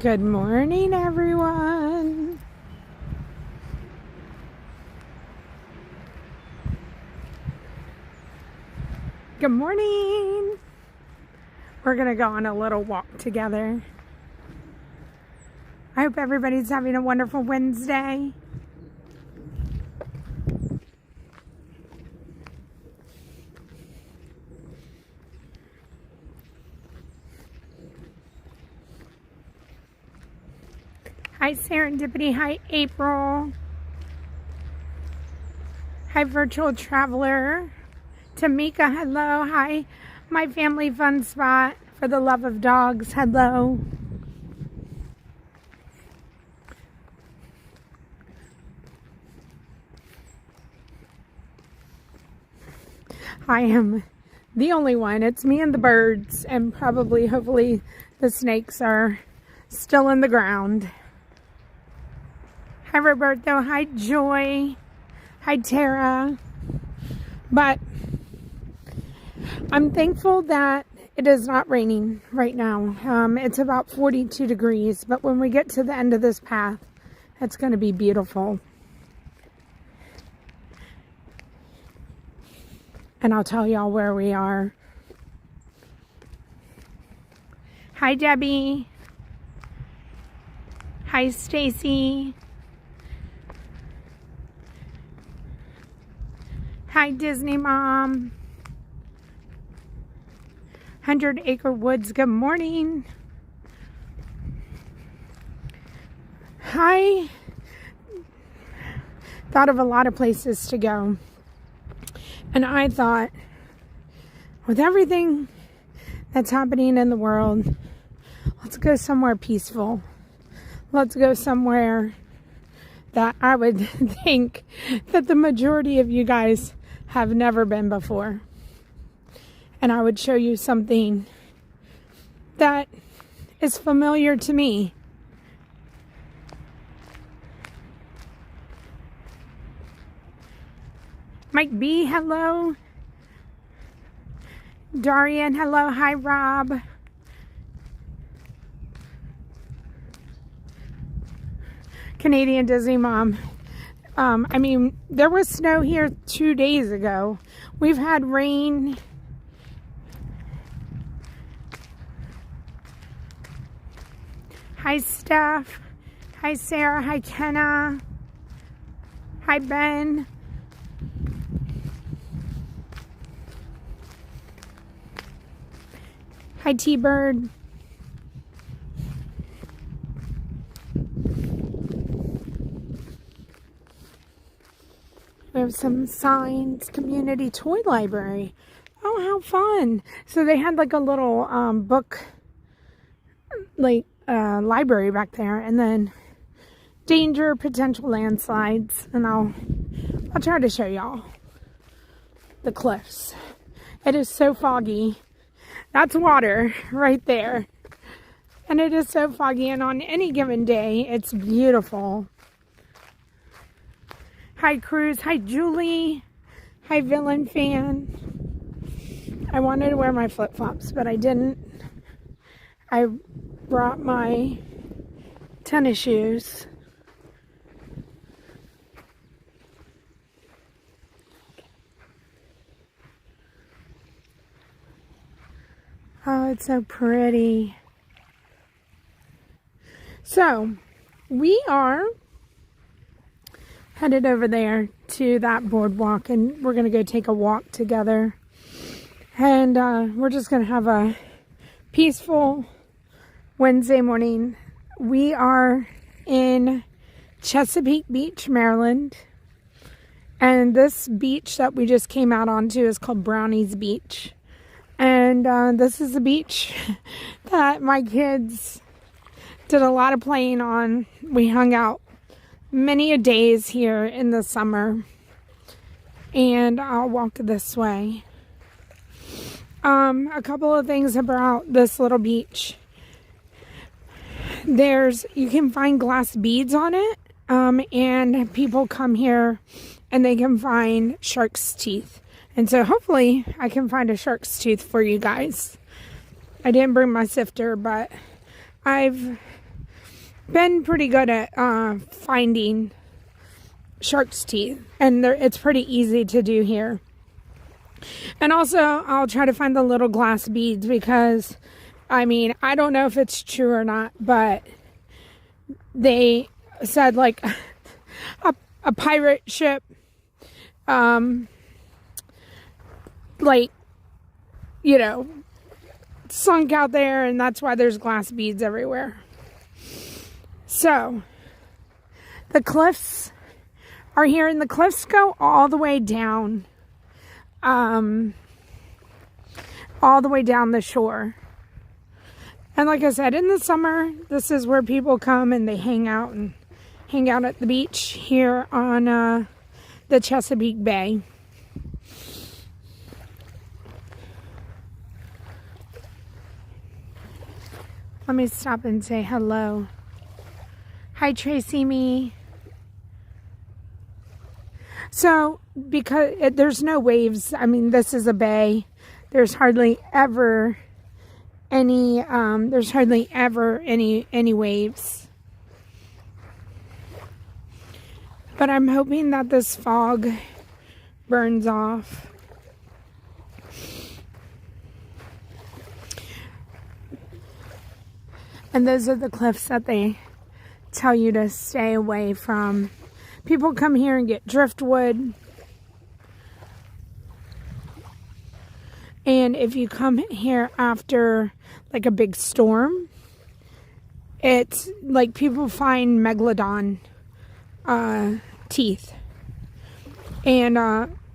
Good morning, everyone. Good morning. We're going to go on a little walk together. I hope everybody's having a wonderful Wednesday. Hi, Serendipity. Hi, April. Hi, Virtual Traveler. Tamika, hello. Hi, My Family Fun Spot for the Love of Dogs. Hello. I am the only one. It's me and the birds, and probably, hopefully, the snakes are still in the ground. Hi, Roberto. Hi, Joy. Hi, Tara. But I'm thankful that it is not raining right now. It's about 42 degrees, but when we get to the end of this path, it's going to be beautiful. And I'll tell y'all where we are. Hi, Debbie. Hi, Stacy. Hi, Disney Mom. 100 Acre Woods, good morning. I thought of a lot of places to go. And I thought, with everything that's happening in the world, let's go somewhere peaceful. Let's go somewhere that I would think that the majority of you guys have never been before. And I would show you something that is familiar to me. Mike B, hello. Darian, hello. Hi, Rob. Canadian Disney Mom. I mean, there was snow here 2 days ago. We've had rain. Hi, Steph. Hi, Sarah. Hi, Kenna. Hi, Ben. Hi, T-Bird. We have some signs. Community Toy Library. Oh, how fun. So they had like a little book, library back there. And then danger, potential landslides. And I'll try to show y'all the cliffs. It is so foggy. That's water right there. And it is so foggy. And on any given day, it's beautiful. Hi, Cruz. Hi, Julie. Hi, Villain Fan. I wanted to wear my flip-flops, but I didn't. I brought my tennis shoes. Oh, it's so pretty. So, we are headed over there to that boardwalk, and we're going to go take a walk together. And we're just going to have a peaceful Wednesday morning. We are in Chesapeake Beach, Maryland. And this beach that we just came out onto is called Brownies Beach. And this is a beach that my kids did a lot of playing on. We hung out many a days here in the summer. And I'll walk this way. A couple of things about this little beach. You can find glass beads on it. And people come here and they can find shark's teeth. And so hopefully I can find a shark's tooth for you guys. I didn't bring my sifter, but I've been pretty good at finding shark's teeth, and it's pretty easy to do here. And also, I'll try to find the little glass beads because, I mean, I don't know if it's true or not, but they said like a pirate ship, like, you know, sunk out there, and that's why there's glass beads everywhere. So, the cliffs are here, and the cliffs go all the way down, all the way down the shore. And like I said, in the summer, this is where people come and they hang out at the beach here on the Chesapeake Bay. Let me stop and say hello. Hi, Tracy Me. So, because there's no waves, I mean, this is a bay. There's hardly ever any waves. But I'm hoping that this fog burns off. And those are the cliffs that they tell you to stay away from. People come here and get driftwood. And if you come here after like a big storm, it's like people find megalodon teeth. And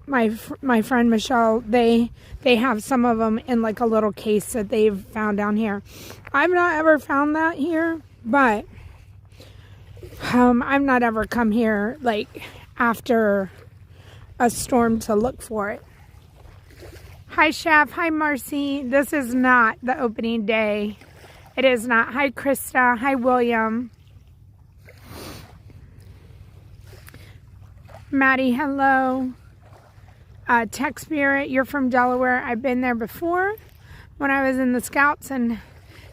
my friend Michelle, they have some of them in like a little case that they've found down here. I've not ever found that here, but I've not ever come here like after a storm to look for it. Hi, Chef. Hi, Marcy. This is not the opening day. It is not. Hi, Krista. Hi, William. Maddie, hello. Tech Spirit, you're from Delaware. I've been there before when I was in the Scouts, and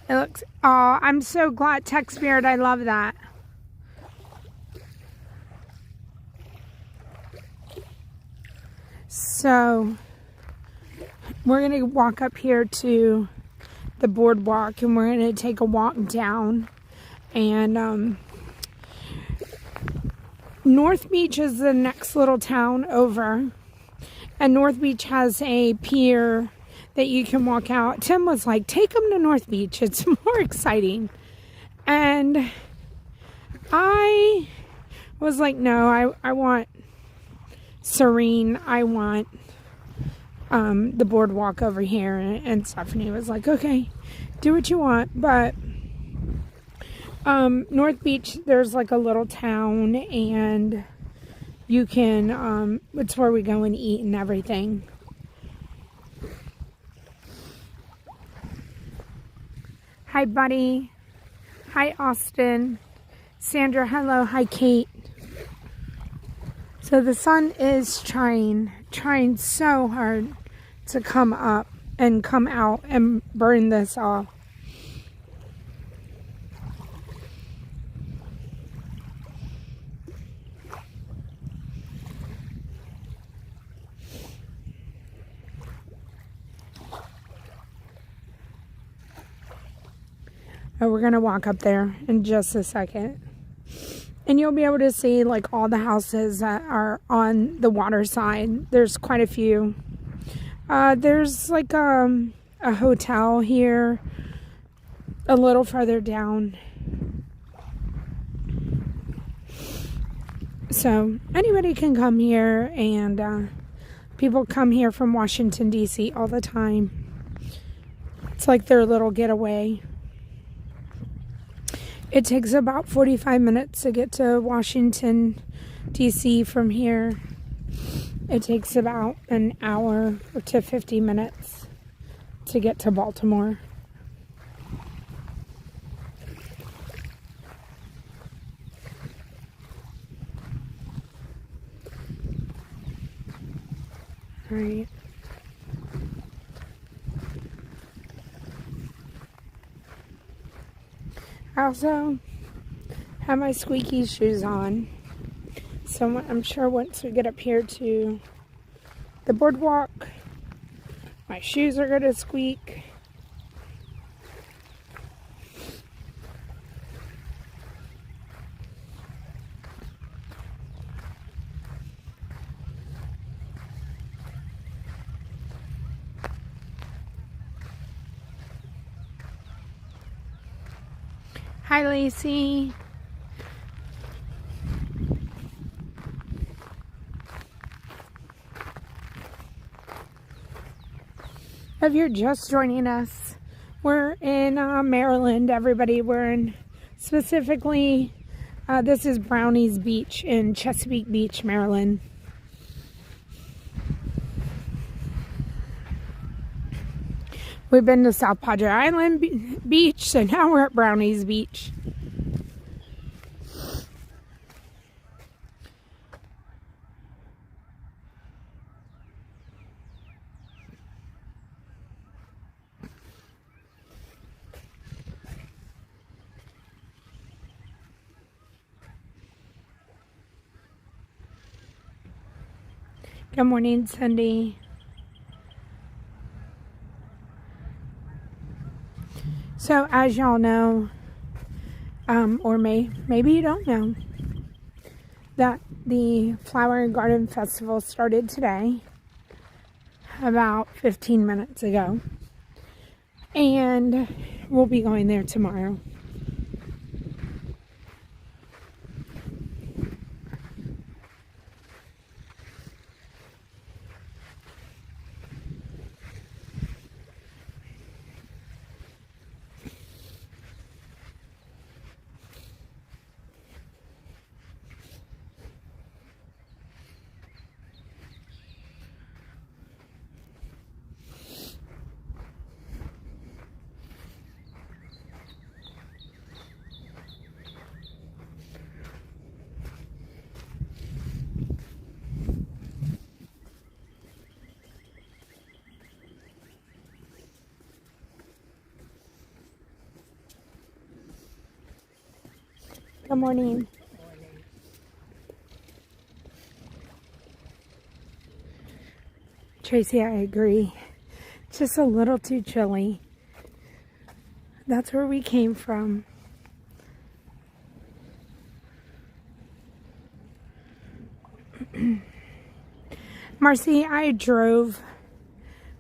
it looks, oh, I'm so glad. Tech Spirit, I love that. So, we're going to walk up here to the boardwalk, and we're going to take a walk down. And North Beach is the next little town over. And North Beach has a pier that you can walk out. Tim was like, take them to North Beach. It's more exciting. And I was like, no, I want serene. I want the boardwalk over here. And Stephanie was like, okay, do what you want. But North Beach, there's like a little town, and you can, it's where we go and eat and everything. Hi, Buddy. Hi, Austin. Sandra, hello. Hi, Kate. So the sun is trying so hard to come up and come out and burn this off. We're going to walk up there in just a second. And you'll be able to see like all the houses that are on the water side. There's quite a few. There's like a hotel here a little further down. So anybody can come here, and people come here from Washington, D.C. all the time. It's like their little getaway. It takes about 45 minutes to get to Washington, D.C. from here. It takes about an hour to 50 minutes to get to Baltimore. All right. Also, have my squeaky shoes on. So I'm sure once we get up here to the boardwalk, my shoes are going to squeak. Hi, Lacey. If you're just joining us, we're in Maryland, everybody. We're in specifically, this is Brownies Beach in Chesapeake Beach, Maryland. We've been to South Padre Island Beach, so now we're at Brownies Beach. Good morning, Cindy. So, as y'all know, or maybe you don't know, that the Flower and Garden Festival started today, about 15 minutes ago, and we'll be going there tomorrow. Good morning. Tracy, I agree. Just a little too chilly. That's where we came from. Marcy, I drove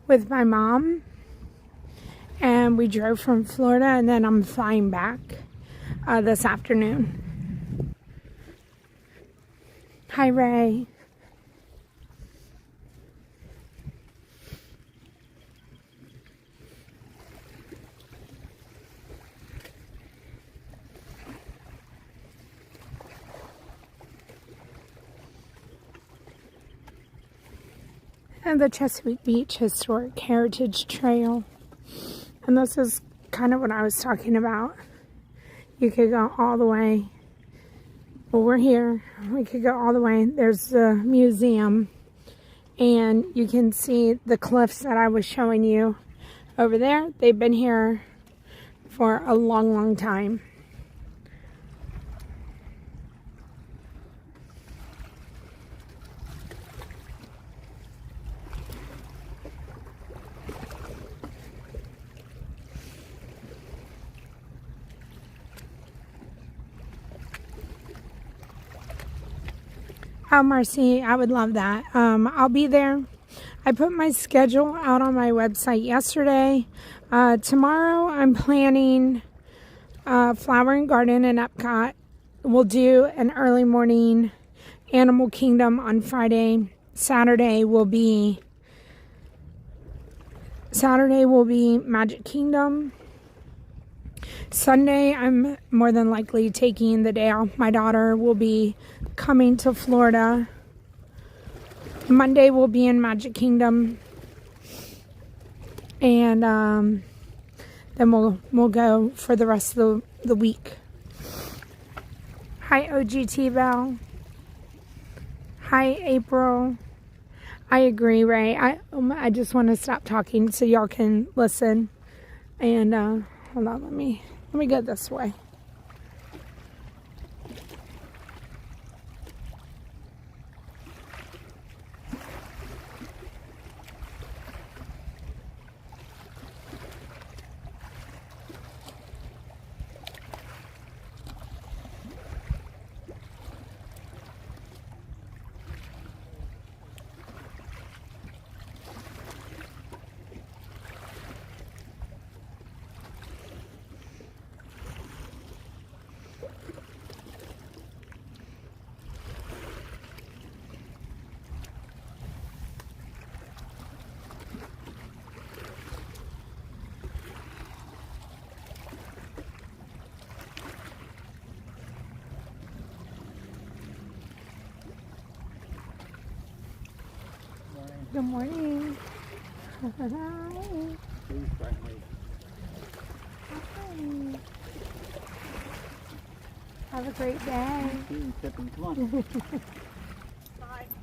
with my mom, and we drove from Florida, and then I'm flying back this afternoon. Hi, Ray. And the Chesapeake Beach Historic Heritage Trail. And this is kind of what I was talking about. You could go all the way. Well, we're here. We could go all the way. There's the museum. And you can see the cliffs that I was showing you over there. They've been here for a long, long time. Oh, Marcy, I would love that. I'll be there. I put my schedule out on my website yesterday. Tomorrow I'm planning Flower and Garden in Epcot. We'll do an early morning Animal Kingdom on Friday. Saturday will be Magic Kingdom. Sunday, I'm more than likely taking the day off. My daughter will be coming to Florida. Monday, we'll be in Magic Kingdom. And then we'll go for the rest of the week. Hi, OGT Bell. Hi, April. I agree, Ray. I just want to stop talking so y'all can listen. And hold on, let me go this way. Good morning. Hi. Hi. Have a great day. Come on.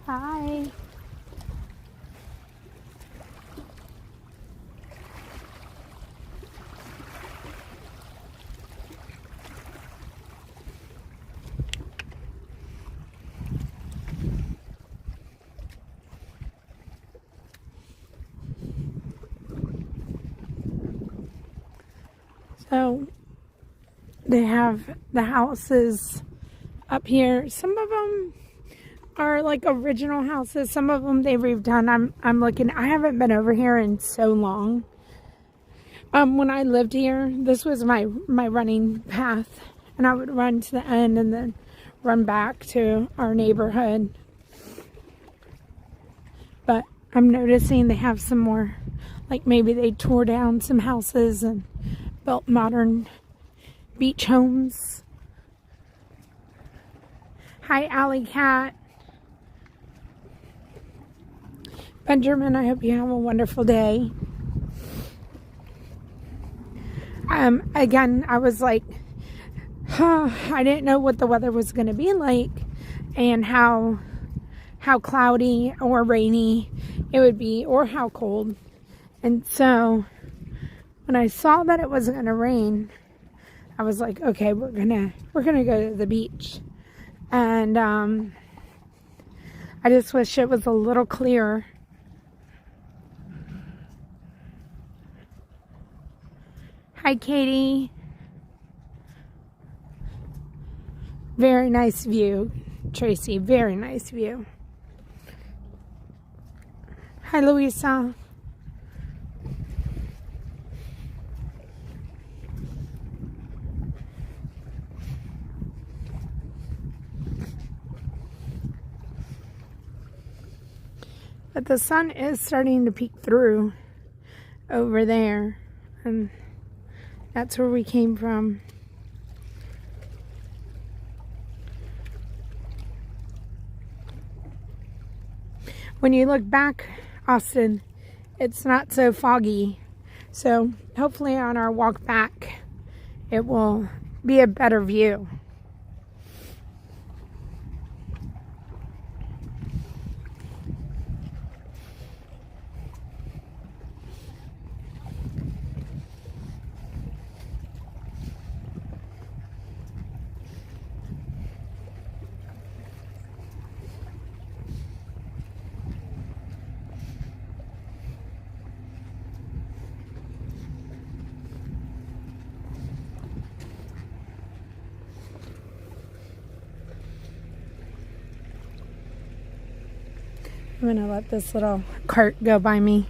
Hi. So they have the houses up here. Some of them are like original houses. Some of them they've redone. I'm looking. I haven't been over here in so long. When I lived here, this was my running path, and I would run to the end and then run back to our neighborhood. But I'm noticing they have some more, like maybe they tore down some houses and built modern beach homes. Hi, Alley Cat. Benjamin, I hope you have a wonderful day. Again, I was like, I didn't know what the weather was going to be like and how cloudy or rainy it would be, or how cold. And so when I saw that it wasn't going to rain, I was like, okay, we're gonna go to the beach. And I just wish it was a little clearer. Hi, Katie. Very nice view, Tracy. Very nice view. Hi, Louisa. But the sun is starting to peek through over there, and that's where we came from. When you look back, Austin, it's not so foggy. So hopefully on our walk back, it will be a better view. I'm gonna let this little cart go by me.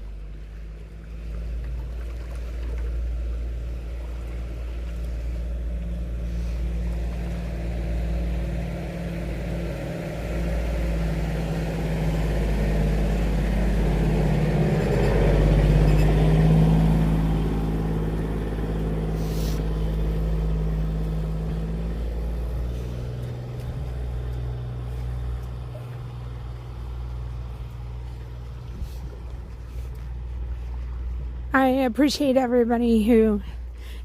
I appreciate everybody who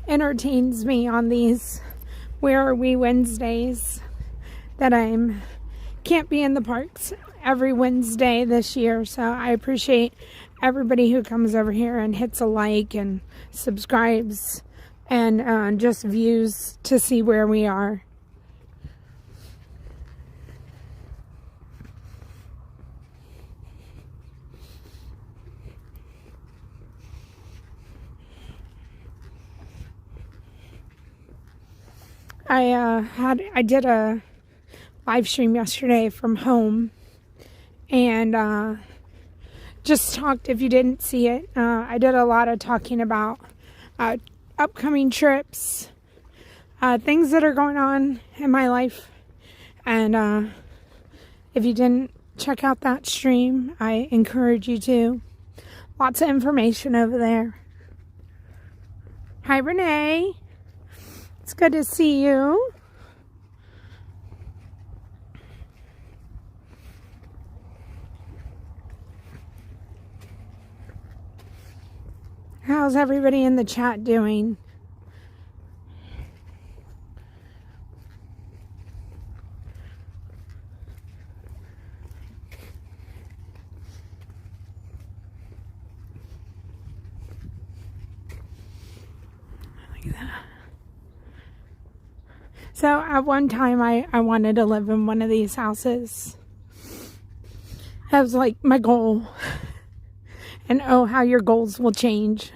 entertains me on these Where Are We Wednesdays that can't be in the parks every Wednesday this year. So I appreciate everybody who comes over here and hits a like and subscribes and just views to see where we are. I did a live stream yesterday from home, and just talked. If you didn't see it, I did a lot of talking about upcoming trips, things that are going on in my life, and if you didn't check out that stream, I encourage you to. Lots of information over there. Hi, Renee. It's good to see you. How's everybody in the chat doing? Look at that. So at one time I wanted to live in one of these houses. That was like my goal. And oh, how your goals will change.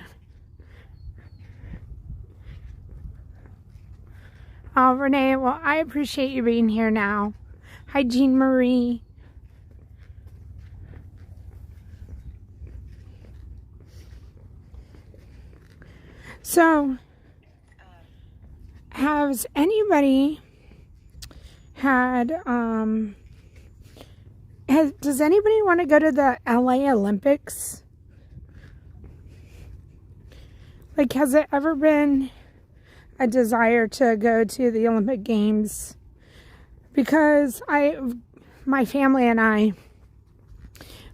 Oh, Renee, well, I appreciate you being here now. Hi, Jean Marie. So, has anybody had, does anybody want to go to the LA Olympics? Like, has it ever been a desire to go to the Olympic Games? Because my family and I,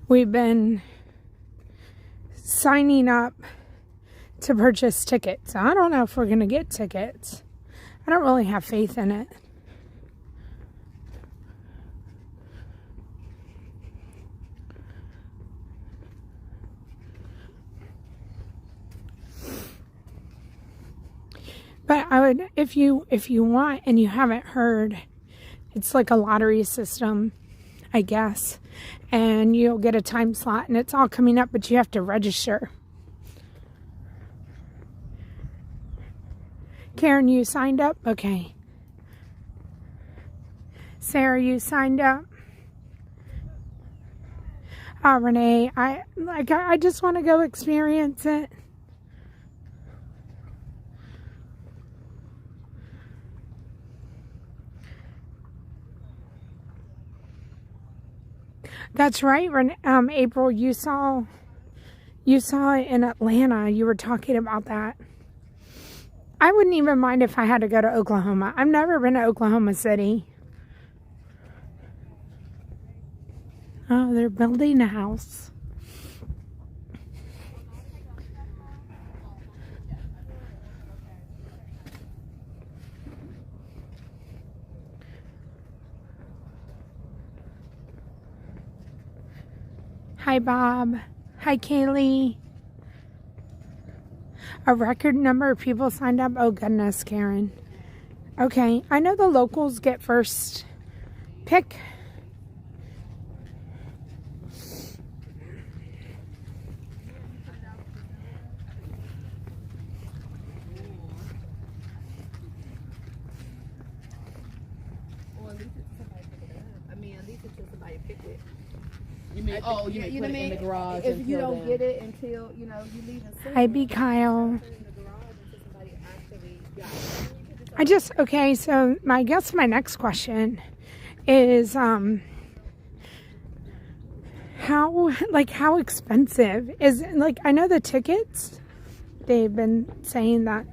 we've been signing up to purchase tickets. I don't know if we're going to get tickets. I don't really have faith in it. But I would, if you want and you haven't heard, it's like a lottery system, I guess. And you'll get a time slot and it's all coming up, but you have to register. Karen, you signed up? Okay. Sarah, you signed up? Renee, I just want to go experience it. That's right, April, you saw it in Atlanta. You were talking about that. I wouldn't even mind if I had to go to Oklahoma. I've never been to Oklahoma City. Oh, they're building a house. Hi, Bob. Hi, Kaylee. A record number of people signed up. Oh, goodness, Karen. Okay, I know the locals get first pick. You mean, oh, you mean put it in the garage? If you don't get it until, you leave it. Hi, B. Kyle. Okay, so I guess my next question is, how expensive is, I know the tickets, they've been saying that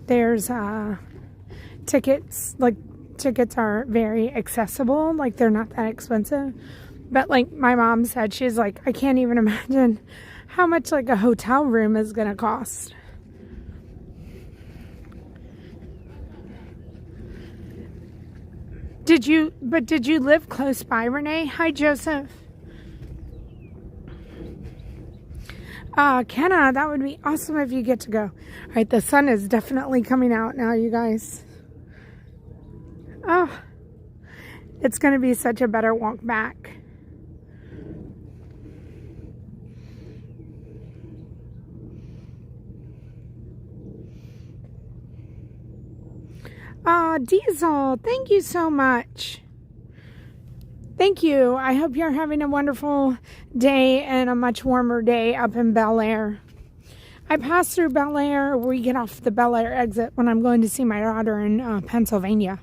there's, tickets are very accessible, they're not that expensive. But my mom said, she's like, I can't even imagine how much a hotel room is going to cost. Did you live close by, Renee? Hi, Joseph. Kenna, that would be awesome if you get to go. All right, the sun is definitely coming out now, you guys. Oh, it's going to be such a better walk back. Diesel, thank you so much. Thank you. I hope you're having a wonderful day and a much warmer day up in Bel Air. I pass through Bel Air. We get off the Bel Air exit when I'm going to see my daughter in Pennsylvania.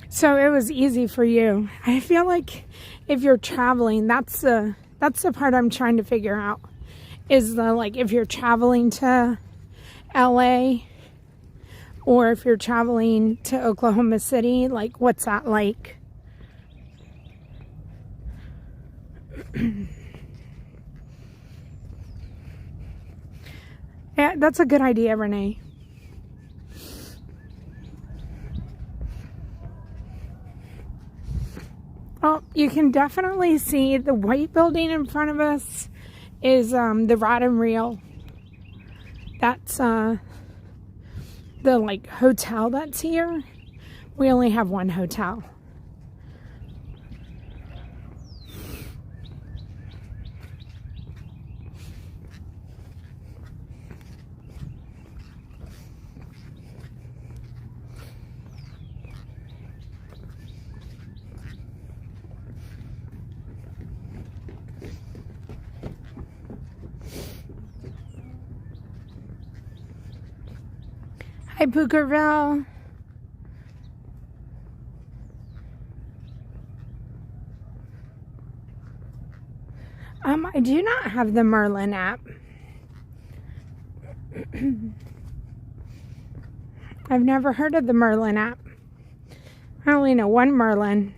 So it was easy for you. I feel like if you're traveling, that's the part I'm trying to figure out. Is if you're traveling to LA, Or if you're traveling to Oklahoma City, like, what's that like? Yeah, that's a good idea, Renee. Oh, you can definitely see the white building in front of us is the Rod and Reel. That's the like hotel that's here. We only have one hotel. Hi, Bookerville. I do not have the Merlin app. I've never heard of the Merlin app. I only know one Merlin.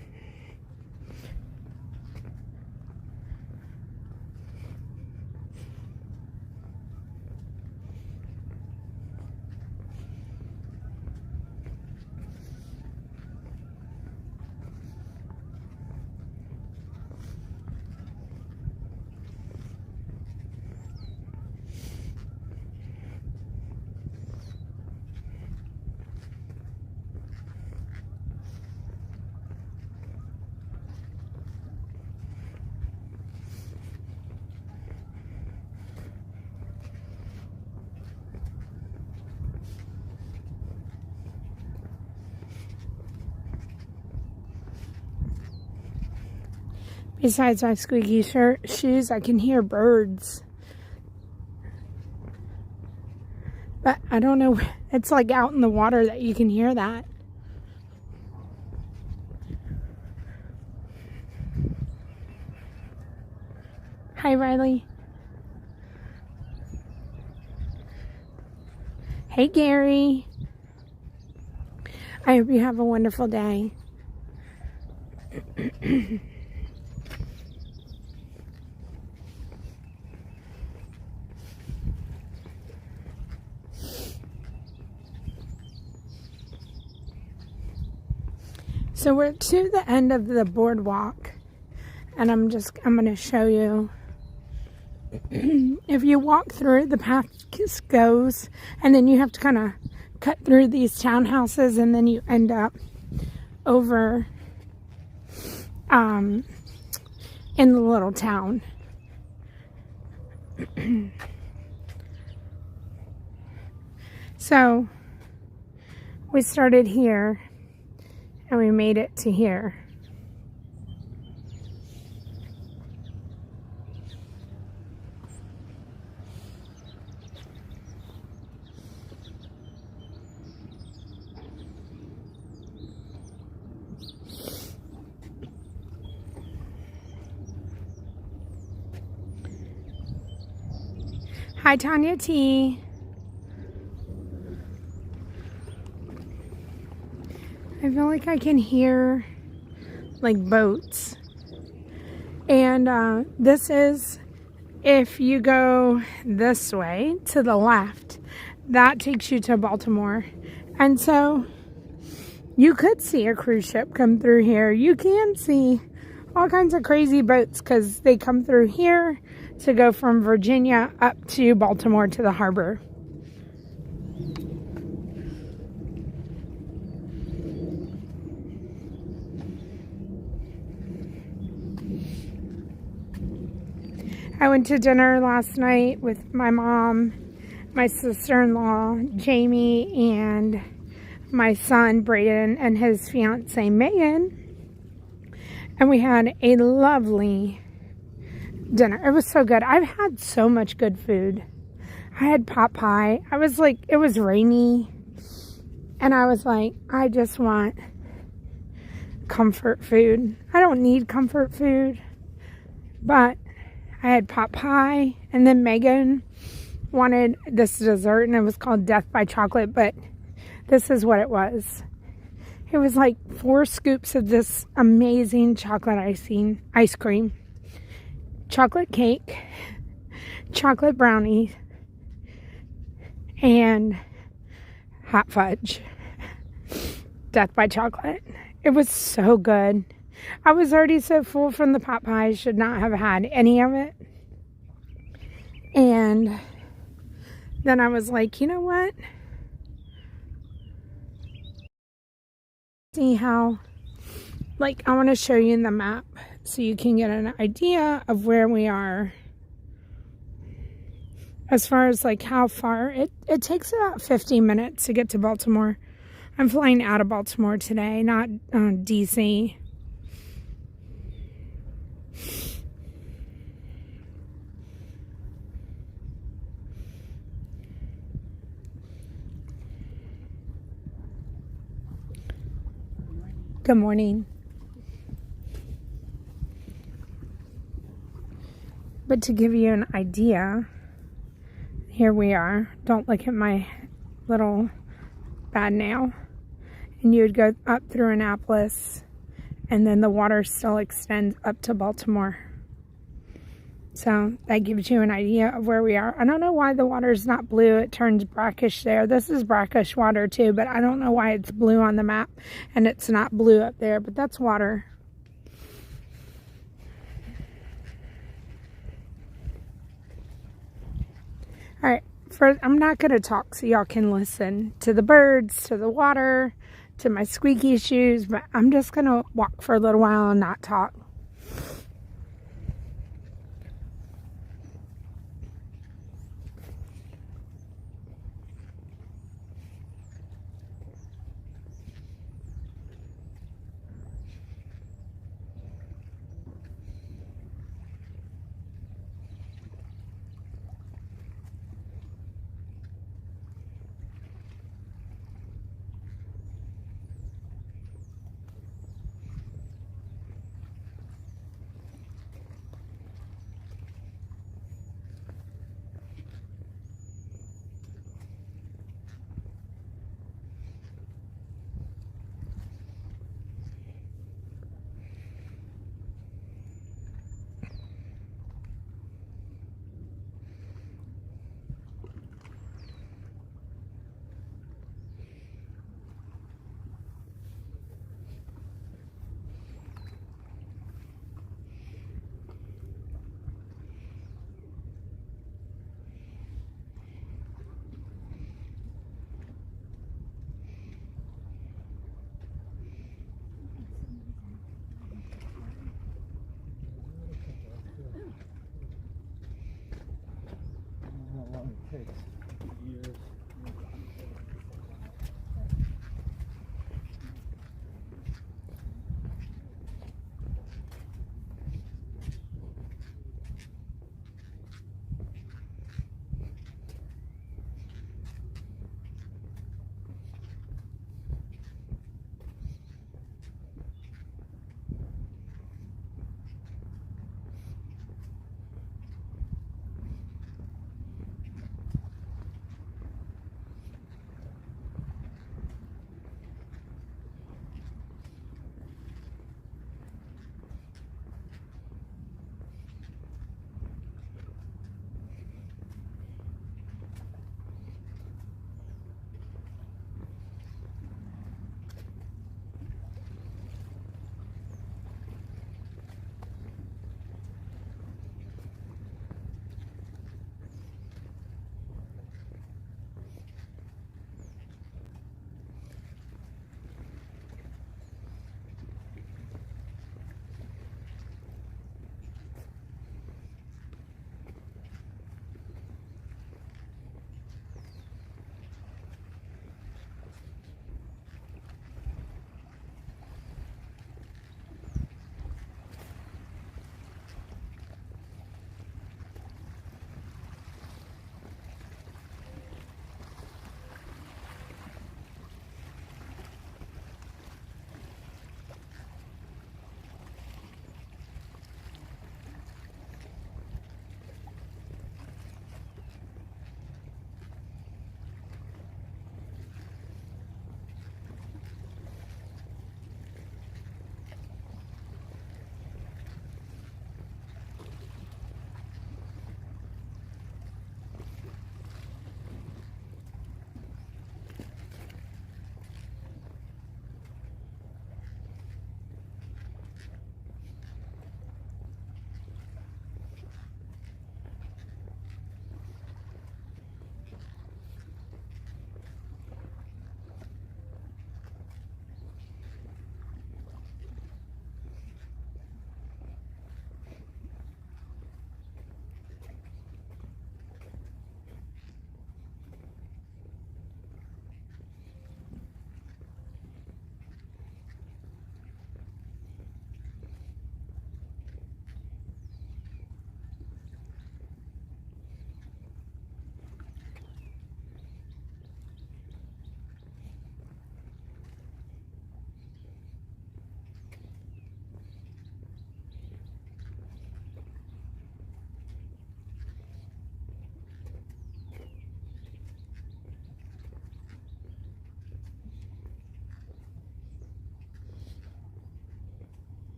Besides my squeaky shoes, I can hear birds. But I don't know, it's like out in the water that you can hear that. Hi, Riley. Hey, Gary. I hope you have a wonderful day. So we're to the end of the boardwalk, and I'm going to show you. If you walk through, the path goes, and then you have to kind of cut through these townhouses, and then you end up over in the little town. So we started here and we made it to here. Hi, Tanya T. I feel like I can hear like boats. And this is, if you go this way to the left, that takes you to Baltimore. And so you could see a cruise ship come through here. You can see all kinds of crazy boats because they come through here to go from Virginia up to Baltimore to the harbor. I went to dinner last night with my mom, my sister-in-law, Jamie, and my son, Braden, and his fiance, Megan. And we had a lovely dinner. It was so good. I've had so much good food. I had pot pie. I was like, it was rainy. And I was like, I just want comfort food. I don't need comfort food. But I had pot pie. And then Megan wanted this dessert. And it was called Death by Chocolate. But This is what it was. It was like 4 scoops of this amazing chocolate ice cream, chocolate cake, chocolate brownie, and hot fudge. Death by chocolate. It was so good. I was already so full from the pot pie. I should not have had any of it. And then I was like, you know what? See how, like, I want to show you in the map so you can get an idea of where we are. As far as like how far, it takes about 50 minutes to get to Baltimore. I'm flying out of Baltimore today, not DC. Good morning. But to give you an idea, here we are. Don't look at my little bad nail. And you would go up through Annapolis, and then the water still extends up to Baltimore. So that gives you an idea of where we are. I don't know why the water is not blue. It turns brackish there. This is brackish water too, but I don't know why it's blue on the map and it's not blue up there, but that's water. All right, I'm not going to talk so y'all can listen to the birds, to the water, to my squeaky shoes, but I'm just going to walk for a little while and not talk.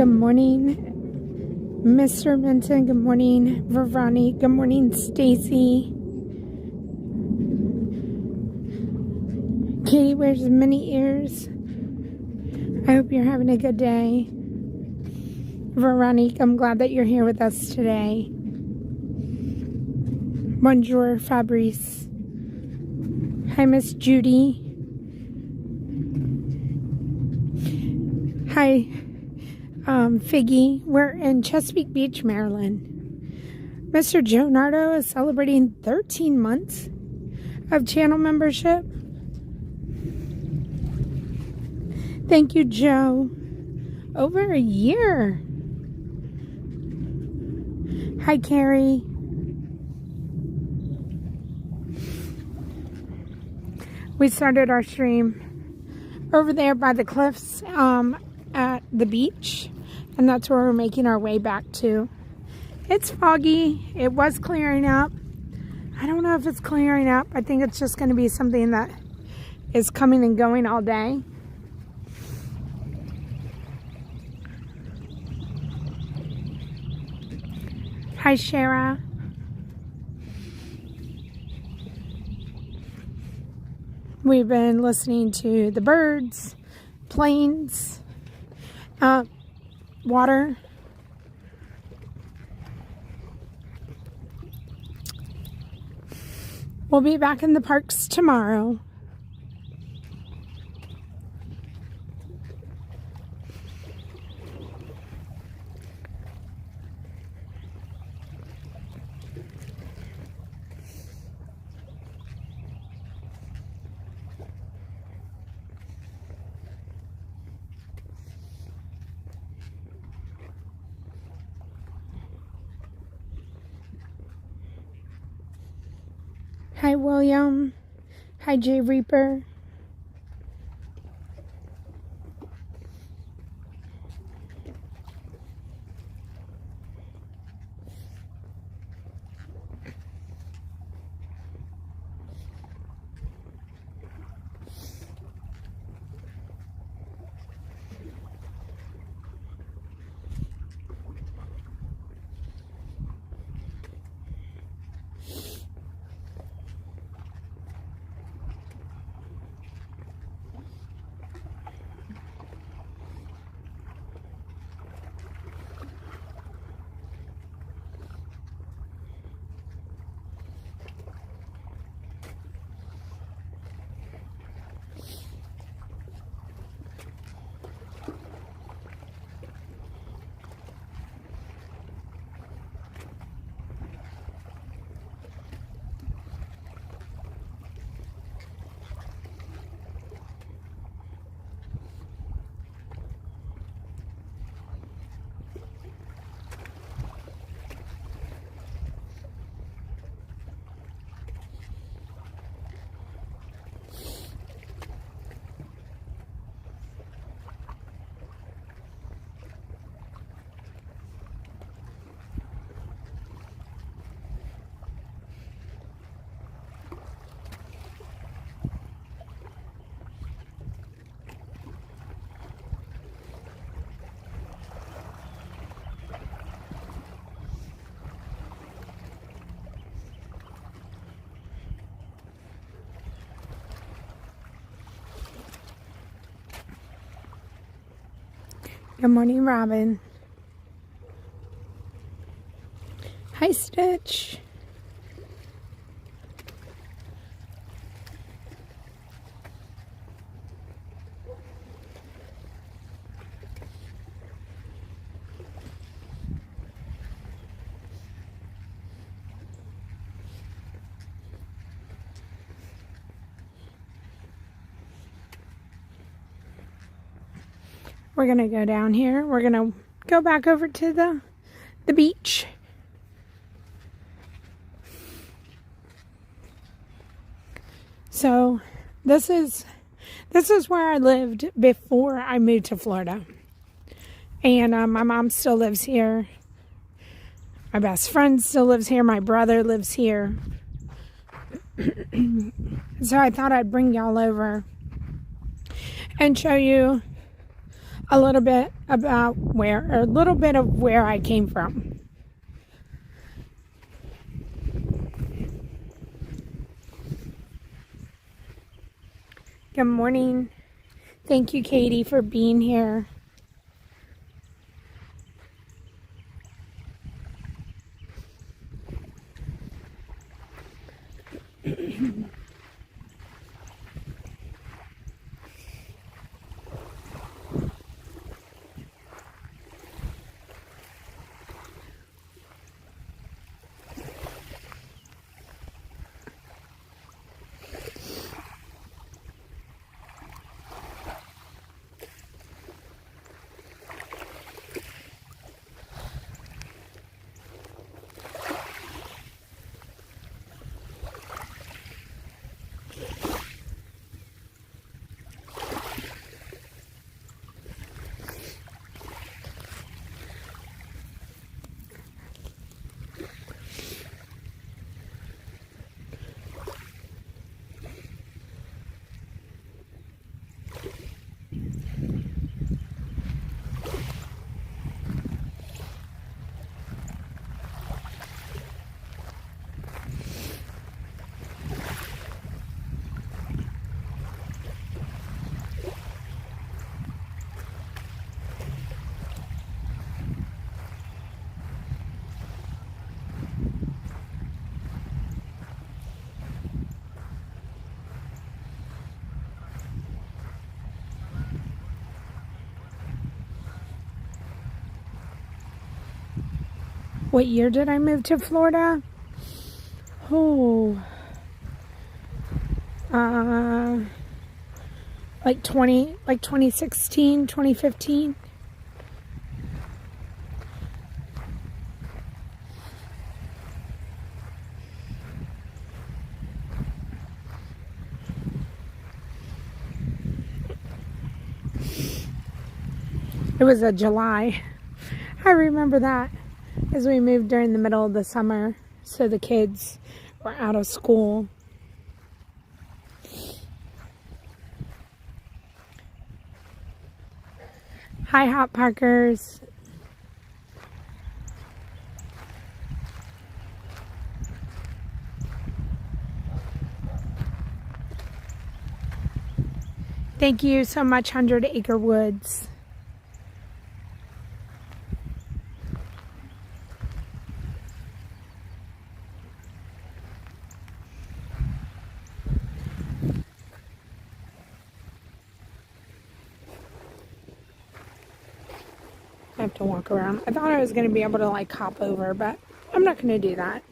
Good morning, Mr. Minton. Good morning, Verani. Good morning, Stacy. Katie wears mini ears. I hope you're having a good day. Veronique, I'm glad that you're here with us today. Bonjour, Fabrice. Hi, Miss Judy. Hi, Figgy. We're in Chesapeake Beach, Maryland. Mr. Joe Nardo is celebrating 13 months of channel membership. Thank you, Joe. Over a year. Hi, Carrie. We started our stream over there by the cliffs at the beach, and that's where we're making our way back to. It's foggy. It was clearing up. I don't know if it's clearing up. I think it's just going to be something that is coming and going all day. Hi, Shara. We've been listening to the birds, planes, water. We'll be back in the parks tomorrow. Hi, William. Hi, Jay Reaper. Good morning, Robin. Hi, Stitch. We're going to go down here. We're going to go back over to the beach. So this is where I lived before I moved to Florida. And my mom still lives here. My best friend still lives here. My brother lives here. So I thought I'd bring y'all over and show you a little bit about a little bit of where I came from. Good morning. Thank you, Katie, for being here. What year did I move to Florida? Oh, like 2016, 2015. It was a July. I remember that, as we moved during the middle of the summer, so the kids were out of school. Hi, Hot Parkers. Thank you so much, 100 Acre Woods. I have to walk around. I thought I was going to be able to like hop over, but I'm not going to do that.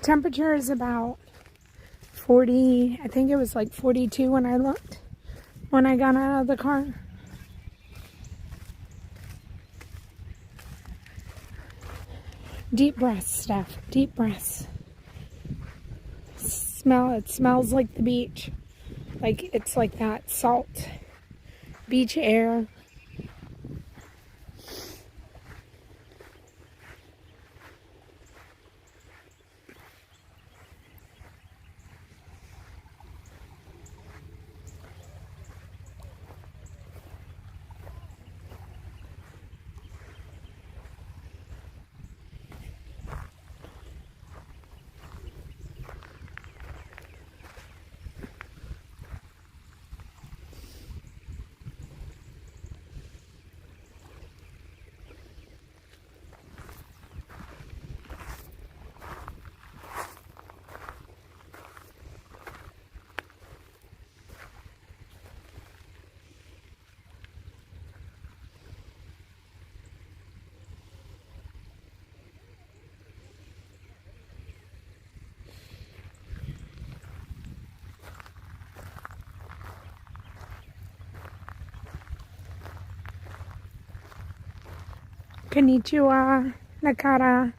Temperature is about 40, I think it was like 42 when I looked, when I got out of the car. Deep breaths, Steph, deep breaths. It smells like the beach. Like, it's like that salt beach air. Konnichiwa, Nakara.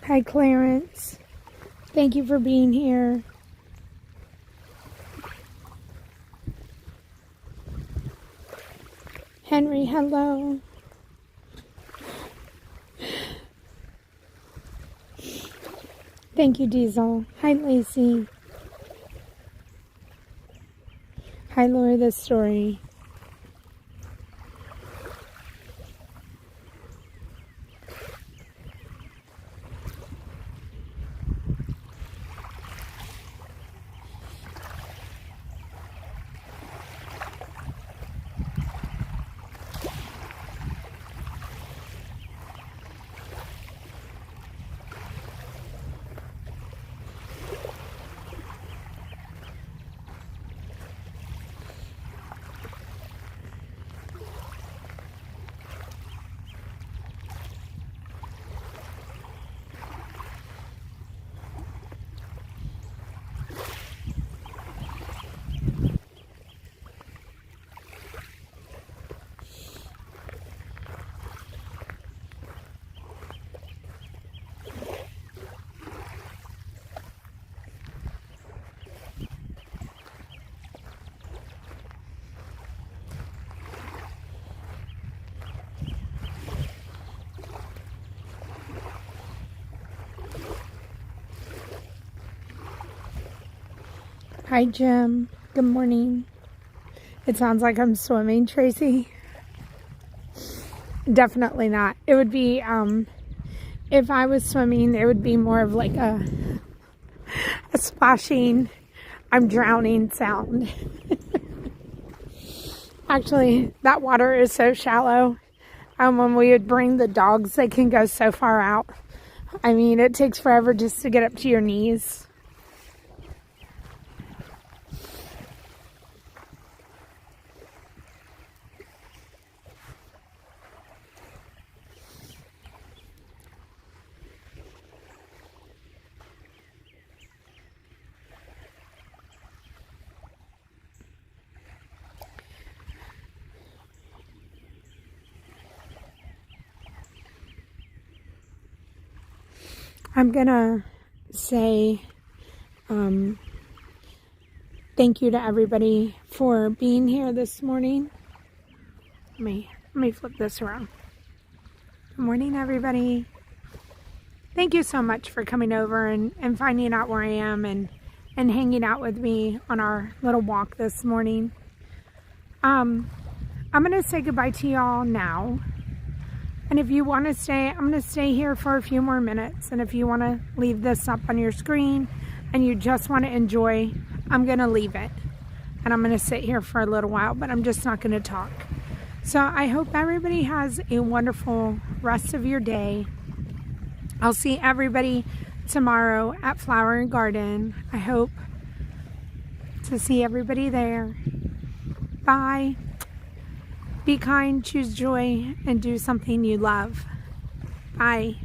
Hi, Clarence. Thank you for being here. Henry, hello. Thank you, Diesel. Hi, Lacey. Hi, Laura, the story. Hi, Jim. Good morning. It sounds like I'm swimming, Tracy. Definitely not. It would be, if I was swimming, it would be more of like a splashing, I'm drowning sound. Actually, that water is so shallow. When we would bring the dogs, they can go so far out. I mean, it takes forever just to get up to your knees. I'm gonna say thank you to everybody for being here this morning. Let me flip this around. Good morning, everybody. Thank you so much for coming over and finding out where I am and hanging out with me on our little walk this morning. I'm gonna say goodbye to y'all now. And if you want to stay, I'm going to stay here for a few more minutes. And if you want to leave this up on your screen and you just want to enjoy, I'm going to leave it. And I'm going to sit here for a little while, but I'm just not going to talk. So I hope everybody has a wonderful rest of your day. I'll see everybody tomorrow at Flower and Garden. I hope to see everybody there. Bye. Be kind, choose joy, and do something you love. Bye.